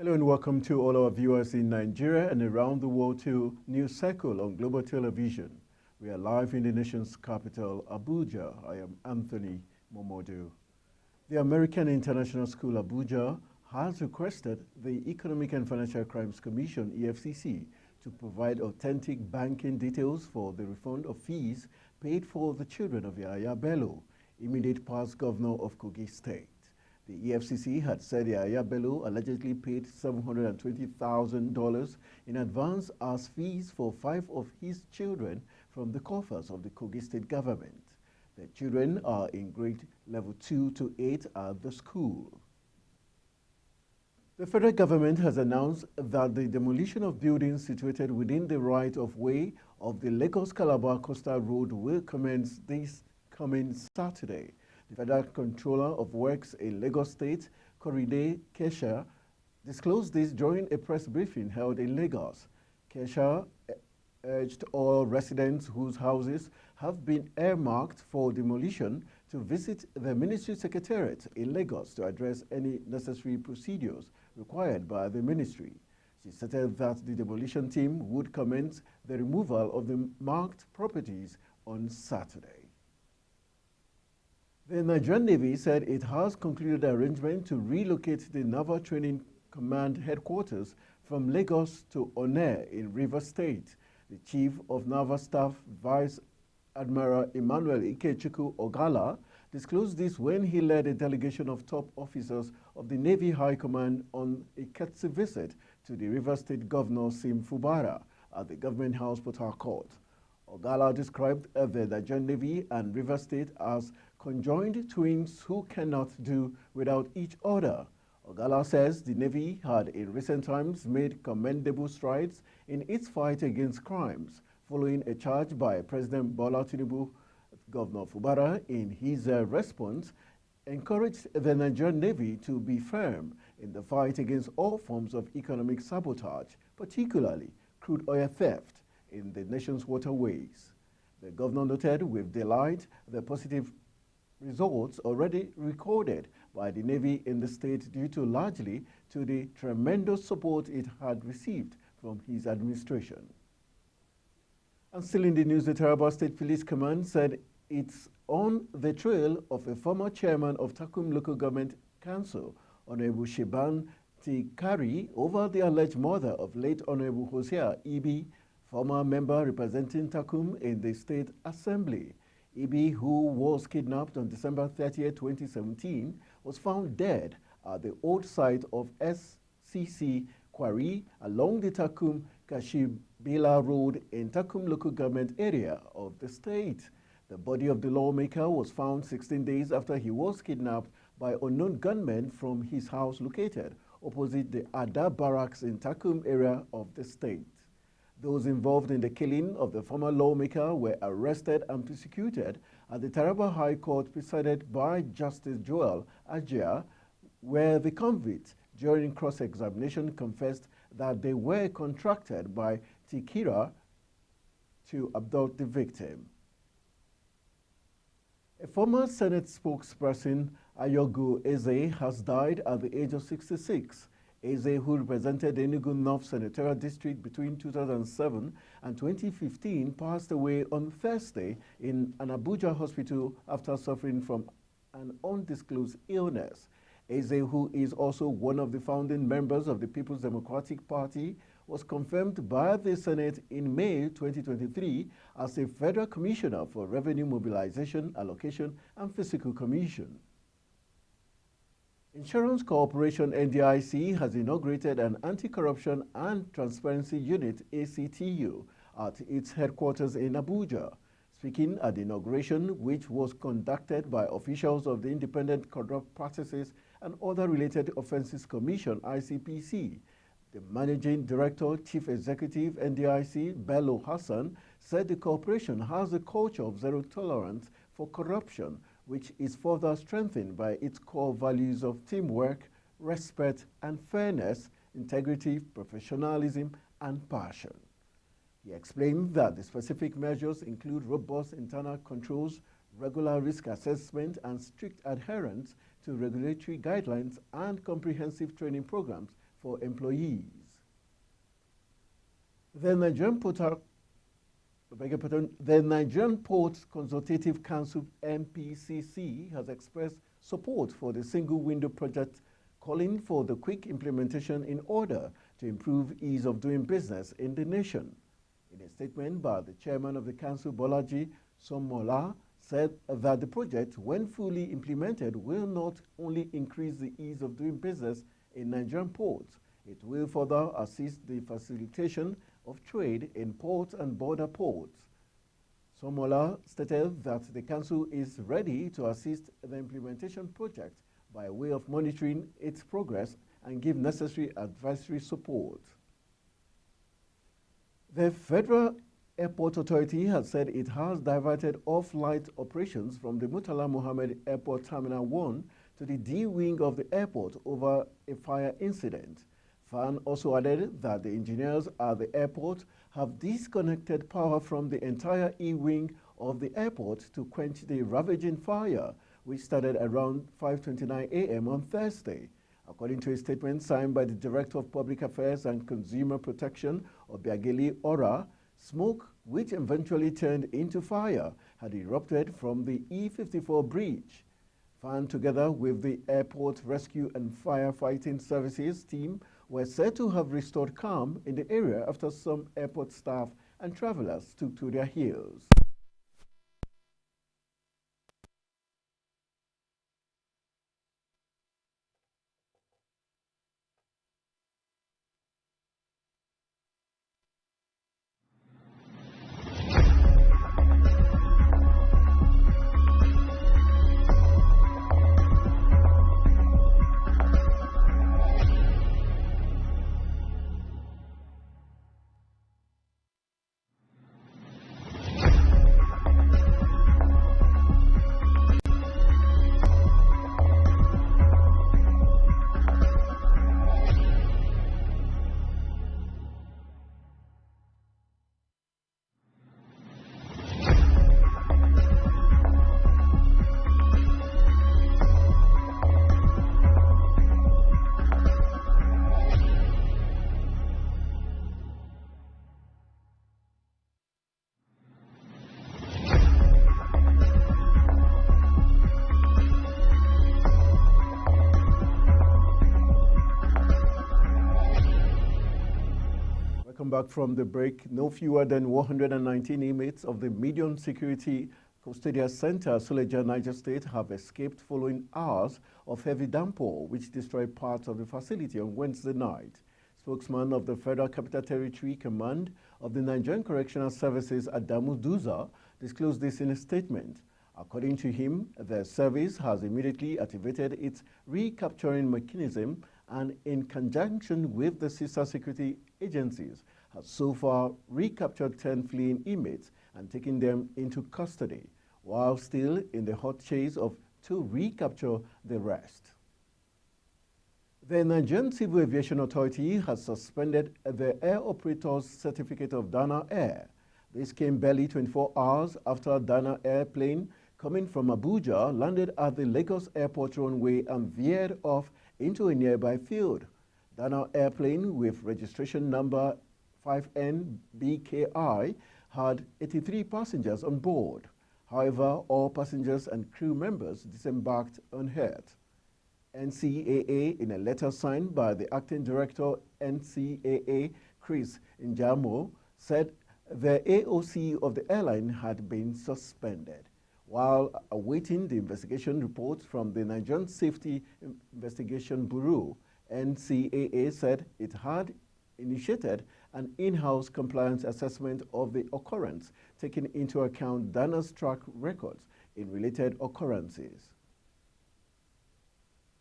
Hello and welcome to all our viewers in Nigeria and around the world to News Circle on Global Television. We are live in the nation's capital, Abuja. I am Anthony Momodu. The American International School, Abuja, has requested the Economic and Financial Crimes Commission, EFCC, to provide authentic banking details for the refund of fees paid for the children of Yahaya Bello, immediate past governor of Kogi State. The EFCC had said Yahaya Bello allegedly paid $720,000 in advance as fees for 5 of his children from the coffers of the Kogi State government. The children are in grade level 2 to 8 at the school. The federal government has announced that the demolition of buildings situated within the right-of-way of the Lagos-Calabar Coastal Road will commence this coming Saturday. The Federal Controller of Works in Lagos State, Korede Kesha, disclosed this during a press briefing held in Lagos. Kesha urged all residents whose houses have been earmarked for demolition to visit the Ministry Secretariat in Lagos to address any necessary procedures required by the ministry. She stated that the demolition team would commence the removal of the marked properties on Saturday. The Nigerian Navy said it has concluded arrangement to relocate the Naval Training Command headquarters from Lagos to Onne in Rivers State. The Chief of Naval Staff, Vice Admiral Emmanuel Ikechukwu Ogala, disclosed this when he led a delegation of top officers of the Navy High Command on a courtesy visit to the Rivers State Governor Sim Fubara at the Government House, Port Harcourt. Ogala described the Nigerian Navy and Rivers State as conjoined twins who cannot do without each other. Ogala says the Navy had in recent times made commendable strides in its fight against crimes, following a charge by President Bola Tinubu. Governor Fubara, in his response, encouraged the Nigerian Navy to be firm in the fight against all forms of economic sabotage, particularly crude oil theft in the nation's waterways. The governor noted with delight the positive results already recorded by the Navy in the state due largely to the tremendous support it had received from his administration. And still in the news, the Taraba State Police Command said it's on the trail of a former chairman of Takum Local Government Council, Honorable Sheban Tikari, over the alleged murder of late Honorable Hosea Ibi, former member representing Takum in the State Assembly. Ibi, who was kidnapped on December 30, 2017, was found dead at the old site of SCC Quarry along the Takum-Kashibila Road in Takum local government area of the state. The body of the lawmaker was found 16 days after he was kidnapped by unknown gunmen from his house located opposite the Ada Barracks in Takum area of the state. Those involved in the killing of the former lawmaker were arrested and prosecuted at the Taraba High Court presided by Justice Joel Ajia, where the convict, during cross-examination, confessed that they were contracted by Tikira to abduct the victim. A former Senate spokesperson, Ayogu Eze, has died at the age of 66. Eze, who represented the Enugu North Senatorial District between 2007 and 2015, passed away on Thursday in an Abuja hospital after suffering from an undisclosed illness. Eze, who is also one of the founding members of the People's Democratic Party, was confirmed by the Senate in May 2023 as a Federal Commissioner for Revenue Mobilization, Allocation, and Fiscal Commission. Insurance Corporation NDIC has inaugurated an Anti-Corruption and Transparency Unit ACTU at its headquarters in Abuja. Speaking at the inauguration, which was conducted by officials of the Independent Corrupt Practices and Other Related Offenses Commission, ICPC, the Managing Director, Chief Executive NDIC, Bello Hassan, said the corporation has a culture of zero tolerance for corruption, which is further strengthened by its core values of teamwork, respect and fairness, integrity, professionalism, and passion. He explained that the specific measures include robust internal controls, regular risk assessment, and strict adherence to regulatory guidelines and comprehensive training programs for employees. The Nigerian Ports Consultative Council (NPCC) has expressed support for the single window project, calling for the quick implementation in order to improve ease of doing business in the nation. In a statement by the chairman of the council, Bolaji Somola, said that the project, when fully implemented, will not only increase the ease of doing business in Nigerian ports, it will further assist the facilitation of trade in ports and border ports. Somola stated that the council is ready to assist the implementation project by way of monitoring its progress and give necessary advisory support. The Federal Airport Authority has said it has diverted off-flight operations from the Murtala Mohammed Airport Terminal 1 to the D wing of the airport over a fire incident. FAN also added that the engineers at the airport have disconnected power from the entire E wing of the airport to quench the ravaging fire, which started around 5:29 a.m. on Thursday. According to a statement signed by the Director of Public Affairs and Consumer Protection, Obiageli Ora, smoke, which eventually turned into fire, had erupted from the E54 bridge. FAN, together with the Airport Rescue and Firefighting Services team, were said to have restored calm in the area after some airport staff and travelers took to their heels. Back from the break, no fewer than 119 inmates of the Medium Security Custodial Center, Suleja, Niger State, have escaped following hours of heavy downpour, which destroyed parts of the facility on Wednesday night. Spokesman of the Federal Capital Territory Command of the Nigerian Correctional Services, Adamu Duza, disclosed this in a statement. According to him, the service has immediately activated its recapturing mechanism and, in conjunction with the sister security agencies, has so far recaptured 10 fleeing inmates and taken them into custody, while still in the hot chase to recapture the rest. The Nigerian Civil Aviation Authority has suspended the air operator's certificate of Dana Air. This came barely 24 hours after Dana airplane coming from Abuja landed at the Lagos Airport runway and veered off into a nearby field. Dana airplane with registration number 5NBKI had 83 passengers on board. However, all passengers and crew members disembarked unhurt. NCAA, in a letter signed by the acting director NCAA, Chris Njamo, said the AOC of the airline had been suspended. While awaiting the investigation report from the Nigerian Safety Investigation Bureau, NCAA said it had initiated an in-house compliance assessment of the occurrence, taking into account Dana's track records in related occurrences.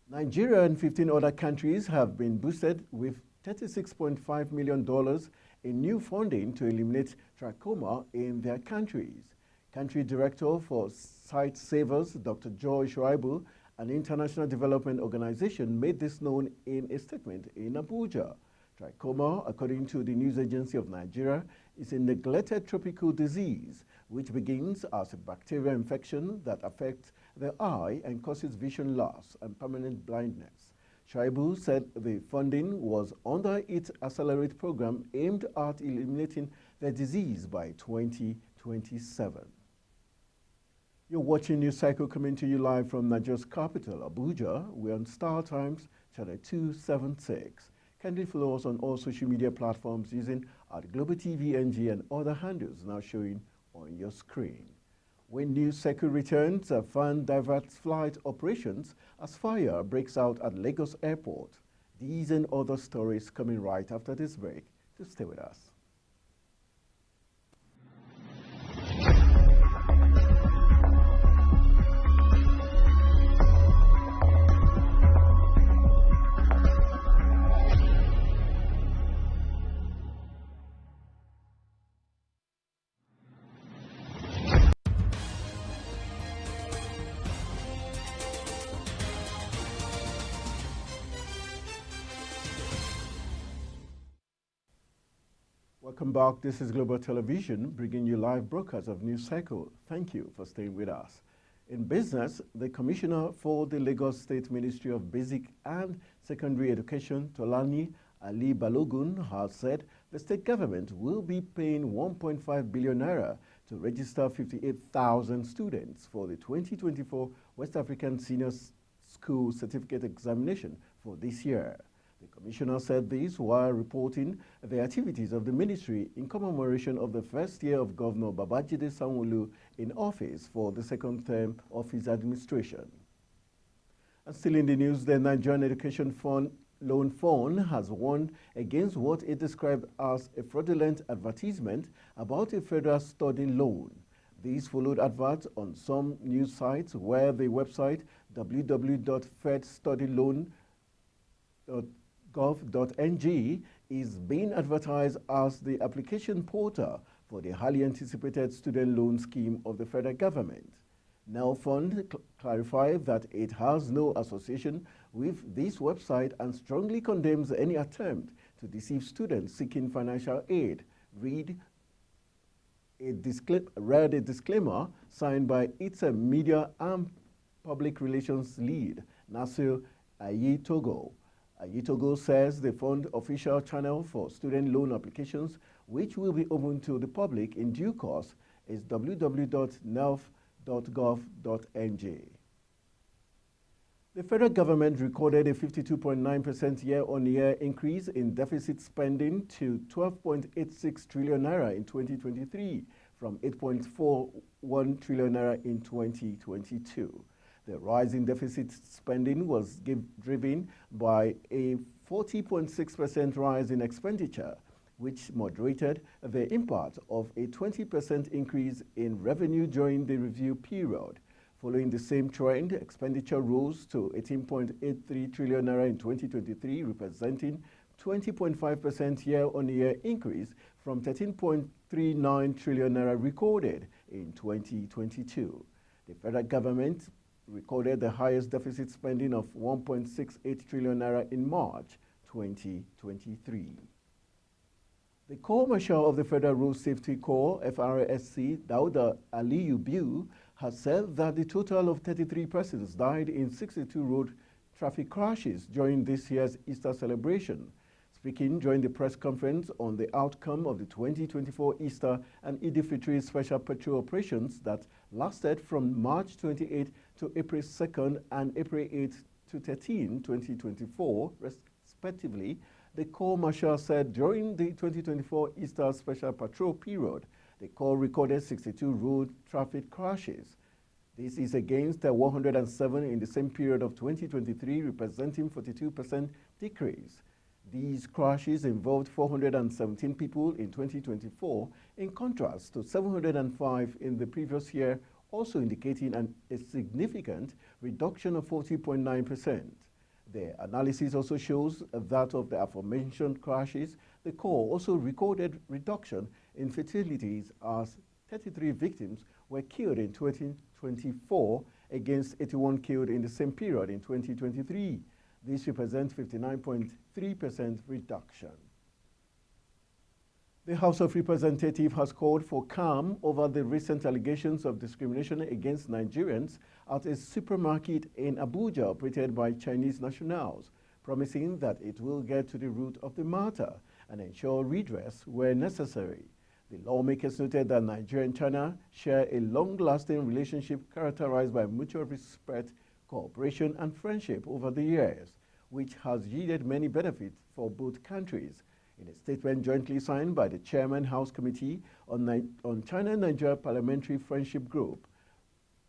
Nigeria and 15 other countries have been boosted with $36.5 million in new funding to eliminate trachoma in their countries. Country Director for Site Savers, Dr. Joy Shuaibu, an international development organization, made this known in a statement in Abuja. Trachoma, according to the news agency of Nigeria, is a neglected tropical disease which begins as a bacterial infection that affects the eye and causes vision loss and permanent blindness. Shaibu said the funding was under its Accelerate program aimed at eliminating the disease by 2027. You're watching News Cycle coming to you live from Nigeria's capital, Abuja. We're on Star Times, channel 276. Kindly follow us on all social media platforms using Global TV NG and other handles now showing on your screen. When News Cycle returns, Fan diverts flight operations as fire breaks out at Lagos Airport. These and other stories coming right after this break. So stay with us. Welcome back. This is Global Television, bringing you live broadcasts of News Cycle. Thank you for staying with us. In business, the Commissioner for the Lagos State Ministry of Basic and Secondary Education, Tolani Ali Balogun, has said the state government will be paying 1.5 billion naira to register 58,000 students for the 2024 West African Senior School Certificate Examination for this year. The Commissioner said this while reporting the activities of the ministry in commemoration of the first year of Governor Babajide Sanwo-Olu in office for the second term of his administration. And still in the news, the Nigerian Education Loan Fund has warned against what it described as a fraudulent advertisement about a federal study loan. These followed adverts on some news sites where the website www.fedstudyloan.gov.ng is being advertised as the application portal for the highly anticipated student loan scheme of the federal government. NELFund clarified that it has no association with this website and strongly condemns any attempt to deceive students seeking financial aid. Read a disclaimer signed by its media and public relations lead, Nasir Ayitogo. Ayitogo says the fund official channel for student loan applications, which will be open to the public in due course, is www.nelf.gov.ng. The federal government recorded a 52.9% year-on-year increase in deficit spending to 12.86 trillion naira in 2023 from 8.41 trillion naira in 2022. The rise in deficit spending was driven by a 40.6% rise in expenditure, which moderated the impact of a 20% increase in revenue during the review period. Following the same trend, expenditure rose to 18.83 trillion naira in 2023, representing 20.5% year-on-year increase from 13.39 trillion naira recorded in 2022. The federal government recorded the highest deficit spending of 1.68 trillion naira in March 2023. The Corps Marshal of the Federal Road Safety Corps, FRSC, Dauda Aliyu Biu, has said that the total of 33 persons died in 62 road traffic crashes during this year's Easter celebration. Speaking during the press conference on the outcome of the 2024 Easter and Eid al-Fitr special patrol operations that lasted from March 28 to April 2nd and April 8 to 13, 2024, respectively, the Corps Marshal said during the 2024 Easter special patrol period, the Corps recorded 62 road traffic crashes. This is against 107 in the same period of 2023, representing 42% decrease. These crashes involved 417 people in 2024, in contrast to 705 in the previous year, also indicating a significant reduction of 40.9%. The analysis also shows that of the aforementioned crashes, the Corps also recorded reduction in fatalities as 33 victims were killed in 2024 against 81 killed in the same period in 2023. This represents 59.3% reduction. The House of Representatives has called for calm over the recent allegations of discrimination against Nigerians at a supermarket in Abuja operated by Chinese nationals. promising that it will get to the root of the matter and ensure redress where necessary. The lawmakers noted that Nigeria and China share a long-lasting relationship characterized by mutual respect, cooperation, and friendship over the years, which has yielded many benefits for both countries. In a statement jointly signed by the Chairman House Committee on China-Nigeria Parliamentary Friendship Group,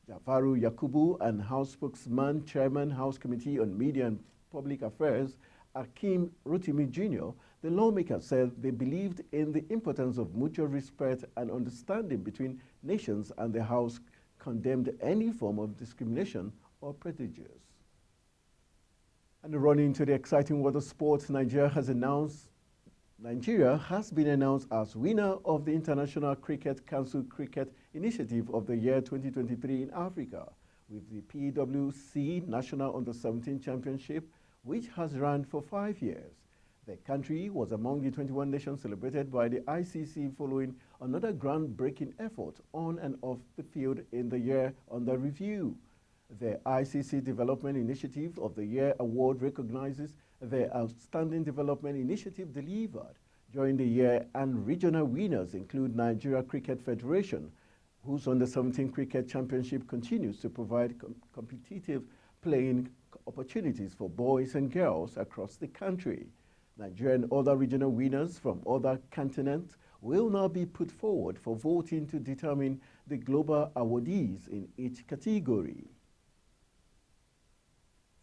Jafaru Yakubu, and House Spokesman, Chairman House Committee on Media and Public Affairs, Akim Rotimi Jr., the lawmakers said they believed in the importance of mutual respect and understanding between nations, and the House condemned any form of discrimination or prejudice. And running to the exciting world of sports, Nigeria has been announced as winner of the International Cricket Council Cricket Initiative of the year 2023 in Africa, with the PWC National Under-17 Championship, which has run for 5 years. The country was among the 21 nations celebrated by the ICC following another groundbreaking effort on and off the field in the year under review. The ICC Development Initiative of the Year Award recognizes the outstanding development initiative delivered during the year, and regional winners include Nigeria Cricket Federation, whose Under-17 Cricket Championship continues to provide competitive playing opportunities for boys and girls across the country. Nigeria and other regional winners from other continents will now be put forward for voting to determine the global awardees in each category.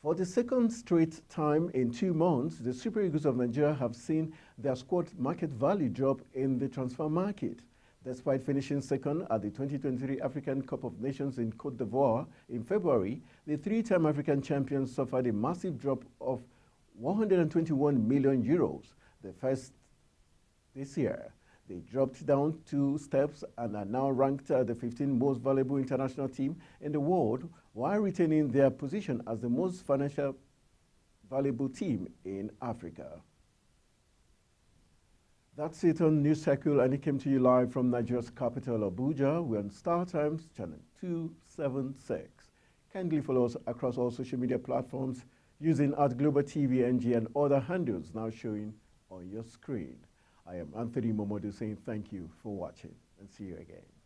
For the second straight time in 2 months, the Super Eagles of Nigeria have seen their squad market value drop in the transfer market. Despite finishing second at the 2023 African Cup of Nations in Côte d'Ivoire in February, the three-time African champions suffered a massive drop of 121 million euros, the first this year. They dropped down 2 steps and are now ranked the 15th most valuable international team in the world, while retaining their position as the most financially valuable team in Africa. That's it on News Circle, and it came to you live from Nigeria's capital, Abuja. We're on Star Times, channel 276. Kindly follow us across all social media platforms using @GlobalTVNG and other handles now showing on your screen. I am Anthony Momodu saying thank you for watching, and see you again.